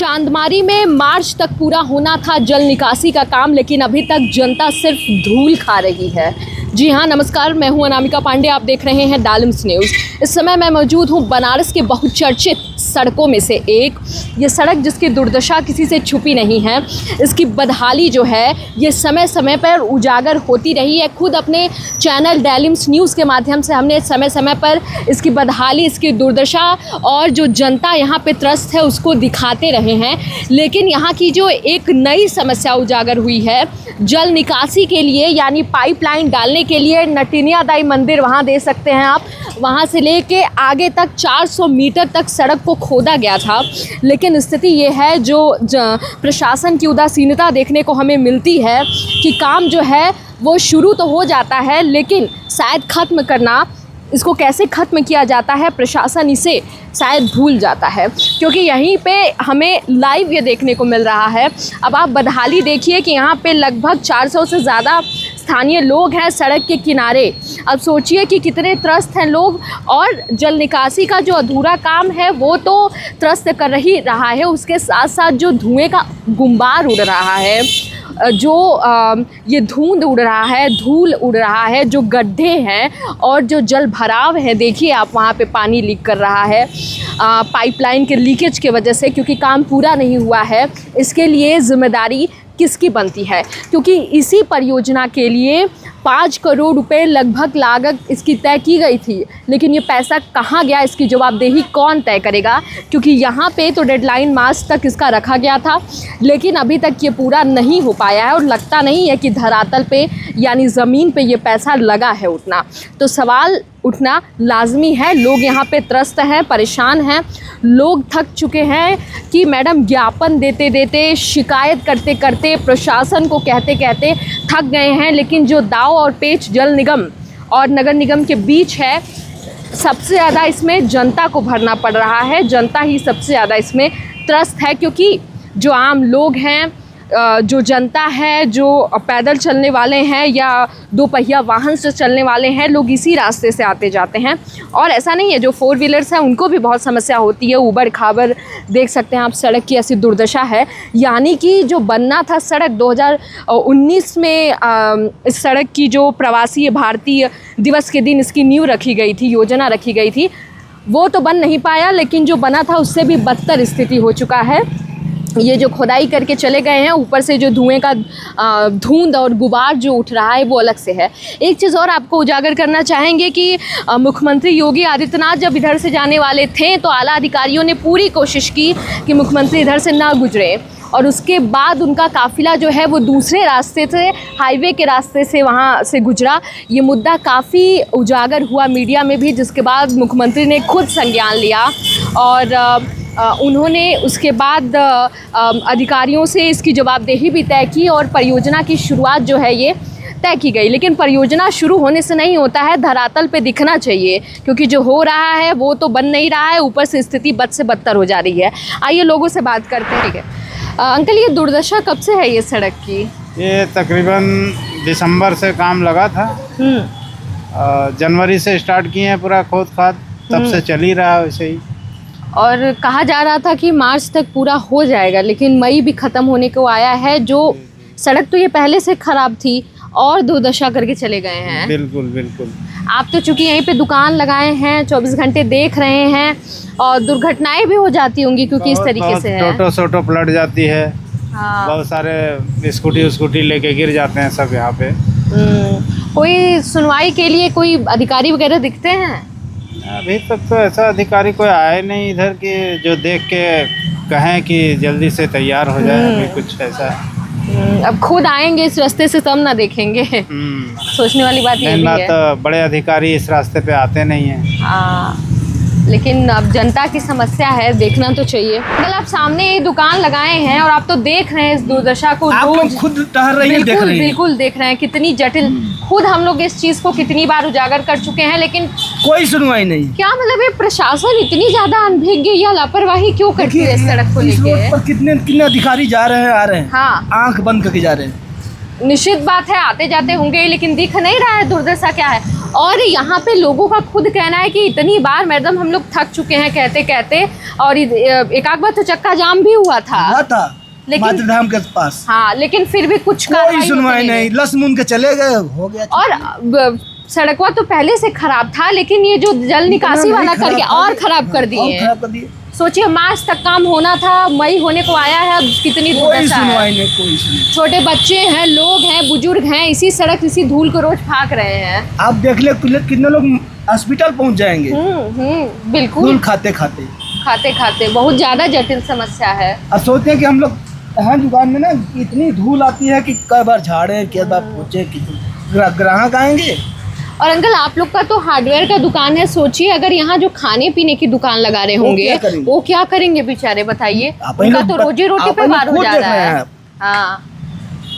चांदमारी में मार्च तक पूरा होना था जल निकासी का काम, लेकिन अभी तक जनता सिर्फ धूल खा रही है। जी हाँ, नमस्कार, मैं हूं अनामिका पांडे, आप देख रहे हैं डालिम्स न्यूज़। इस समय मैं मौजूद हूं बनारस के बहुचर्चित सड़कों में से एक, ये सड़क जिसकी दुर्दशा किसी से छुपी नहीं है। इसकी बदहाली जो है ये समय समय पर उजागर होती रही है। खुद अपने चैनल डालिम्स न्यूज़ के माध्यम से हमने समय समय पर इसकी बदहाली, इसकी दुर्दशा और जो जनता यहाँ पे त्रस्त है उसको दिखाते रहे हैं। लेकिन यहाँ की जो एक नई समस्या उजागर हुई है जल निकासी के लिए, यानी पाइपलाइन डालने के लिए, नटिनिया दाई मंदिर वहाँ दे सकते हैं आप, वहाँ से लेके आगे तक 400 मीटर तक सड़क को खोदा गया था। लेकिन स्थिति ये है, जो प्रशासन की उदासीनता देखने को हमें मिलती है कि काम जो है वो शुरू तो हो जाता है, लेकिन शायद ख़त्म करना, इसको कैसे ख़त्म किया जाता है प्रशासन इसे शायद भूल जाता है। क्योंकि यहीं पे हमें लाइव ये देखने को मिल रहा है। अब आप बदहाली देखिए कि यहाँ पे लगभग 400 से ज़्यादा स्थानीय लोग हैं सड़क के किनारे। अब सोचिए कि कितने त्रस्त हैं लोग, और जल निकासी का जो अधूरा काम है वो तो त्रस्त कर ही रहा है, उसके साथ साथ जो धुएँ का गुंबार उड़ रहा है, जो ये धुंध उड़ रहा है, धूल उड़ रहा है, जो गड्ढे हैं और जो जल भराव है, देखिए आप वहाँ पे पानी लीक कर रहा है पाइपलाइन के लीकेज के वजह से, क्योंकि काम पूरा नहीं हुआ है। इसके लिए जिम्मेदारी किसकी बनती है? क्योंकि इसी परियोजना के लिए 5 करोड़ रुपए लगभग लागत इसकी तय की गई थी, लेकिन ये पैसा कहाँ गया, इसकी जवाबदेही कौन तय करेगा? क्योंकि यहाँ पे तो डेडलाइन मार्च तक इसका रखा गया था, लेकिन अभी तक ये पूरा नहीं हो पाया है और लगता नहीं है कि धरातल पे यानी ज़मीन पे ये पैसा लगा है उतना। तो सवाल उठना लाजमी है। लोग यहाँ पे त्रस्त हैं, परेशान हैं, लोग थक चुके हैं कि मैडम ज्ञापन देते देते, शिकायत करते करते, प्रशासन को कहते कहते थक गए हैं। लेकिन जो दाव और पेच जल निगम और नगर निगम के बीच है, सबसे ज़्यादा इसमें जनता को भरना पड़ रहा है। जनता ही सबसे ज़्यादा इसमें त्रस्त है, क्योंकि जो आम लोग हैं, जो जनता है, जो पैदल चलने वाले हैं या 2 पहिया वाहन से चलने वाले हैं, लोग इसी रास्ते से आते जाते हैं। और ऐसा नहीं है, जो 4 व्हीलर्स हैं उनको भी बहुत समस्या होती है, ऊबड़ खाबड़ देख सकते हैं आप, सड़क की ऐसी दुर्दशा है। यानी कि जो बनना था सड़क 2019 में, इस सड़क की जो प्रवासी भारतीय दिवस के दिन इसकी नींव रखी गई थी, योजना रखी गई थी, वो तो बन नहीं पाया। लेकिन जो बना था उससे भी बदतर स्थिति हो चुका है। ये जो खोदाई करके चले गए हैं, ऊपर से जो धुएं का धुंध और गुबार जो उठ रहा है वो अलग से है। एक चीज़ और आपको उजागर करना चाहेंगे कि मुख्यमंत्री योगी आदित्यनाथ जब इधर से जाने वाले थे तो आला अधिकारियों ने पूरी कोशिश की कि मुख्यमंत्री इधर से ना गुजरे, और उसके बाद उनका काफ़िला जो है वो दूसरे रास्ते से, हाईवे के रास्ते से वहाँ से गुजरा। ये मुद्दा काफ़ी उजागर हुआ मीडिया में भी, जिसके बाद मुख्यमंत्री ने खुद संज्ञान लिया और उन्होंने उसके बाद अधिकारियों से इसकी जवाबदेही भी तय की और परियोजना की शुरुआत जो है ये तय की गई। लेकिन परियोजना शुरू होने से नहीं होता है, धरातल पे दिखना चाहिए, क्योंकि जो हो रहा है वो तो बन नहीं रहा है, ऊपर से स्थिति बद से बदतर हो जा रही है। आइए लोगों से बात करते हैं। ठीक है अंकल, ये दुर्दशा कब से है ये सड़क की? ये तकरीबन दिसंबर से काम लगा था। जनवरी से स्टार्ट किए हैं पूरा खोद खाद, तब से चल ही रहा है वैसे ही। और कहा जा रहा था कि मार्च तक पूरा हो जाएगा, लेकिन मई भी ख़त्म होने को आया है। जो सड़क तो ये पहले से ख़राब थी और दुर्दशा करके चले गए हैं। बिल्कुल बिल्कुल। आप तो चूँकि यहीं पे दुकान लगाए हैं, 24 घंटे देख रहे हैं, और दुर्घटनाएं भी हो जाती होंगी क्योंकि इस तरीके से है। टोटो पलट जाती है। हाँ। बहुत सारे स्कूटी लेके गिर जाते हैं सब यहाँ पे। कोई सुनवाई के लिए कोई अधिकारी वगैरह दिखते हैं? अभी तक तो ऐसा अधिकारी कोई आया नहीं इधर के जो देख के कहें कि जल्दी से तैयार हो जाए। अभी कुछ ऐसा अब खुद आएंगे इस रास्ते से तब ना देखेंगे। सोचने वाली बात ये भी है। तो बड़े अधिकारी इस रास्ते पे आते नहीं हैं। हाँ, लेकिन अब जनता की समस्या है, देखना तो चाहिए। कल आप सामने ये दुकान लगाए हैं और आप तो देख रहे हैं इस दुर्दशा को, आप लोग खुद टहल रही हैं, देख रहे हैं। बिल्कुल देख रहे हैं कितनी जटिल। खुद हम लोग इस चीज़ को कितनी बार उजागर कर चुके हैं, लेकिन कोई सुनवाई नहीं। क्या मतलब ये प्रशासन इतनी ज़्यादा अनभिज्ञ या लापरवाही क्यों करती है इस सड़क को इस रोड लेके? पर कितने अधिकारी जा रहे हैं, आ रहे हैं। हाँ, आंख बंद करके जा रहे हैं। निश्चित बात है आते जाते होंगे, लेकिन दिख नहीं रहा है दुर्दशा क्या है। और यहाँ पे लोगों का खुद कहना है कि इतनी बार मैडम हम लोग थक चुके हैं कहते कहते, और एक आध बार तो चक्का जाम भी हुआ था। लेकिन मातृधाम के पास। हाँ, लेकिन फिर भी कुछ कोई सुनवाई नहीं, लसमुन के चले गए, हो गया। और सड़कवा तो पहले से खराब था, लेकिन ये जो जल निकासी वाला करके और खराब कर दिए। सोचिए, मार्च तक काम होना था, मई होने को आया है, कितनी दुर्दशा है। छोटे बच्चे हैं, लोग हैं, बुजुर्ग हैं, इसी सड़क इसी धूल को रोज फाक रहे हैं। आप देख ले कितने लोग हॉस्पिटल पहुंच जाएंगे। बिल्कुल, खाते खाते बहुत ज्यादा जटिल समस्या है। अब सोचते हैं कि हम लोग यहाँ दुकान में ना इतनी धूल आती है कि कई बार झाड़े, कई बार पोछे, ग्राहक आएंगे। और अंकल, आप लोग का तो हार्डवेयर का दुकान है, सोचिए अगर यहाँ जो खाने पीने की दुकान लगा रहे होंगे वो क्या करेंगे बेचारे, बताइए। उनका तो रोजी रोटी पे वार हो जा रहा है। हाँ,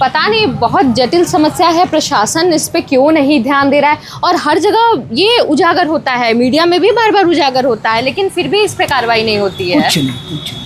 पता नहीं, बहुत जटिल समस्या है। प्रशासन इस पे क्यों नहीं ध्यान दे रहा है, और हर जगह ये उजागर होता है, मीडिया में भी बार बार उजागर होता है, लेकिन फिर भी इस पे कार्रवाई नहीं होती है। कुछ नहीं।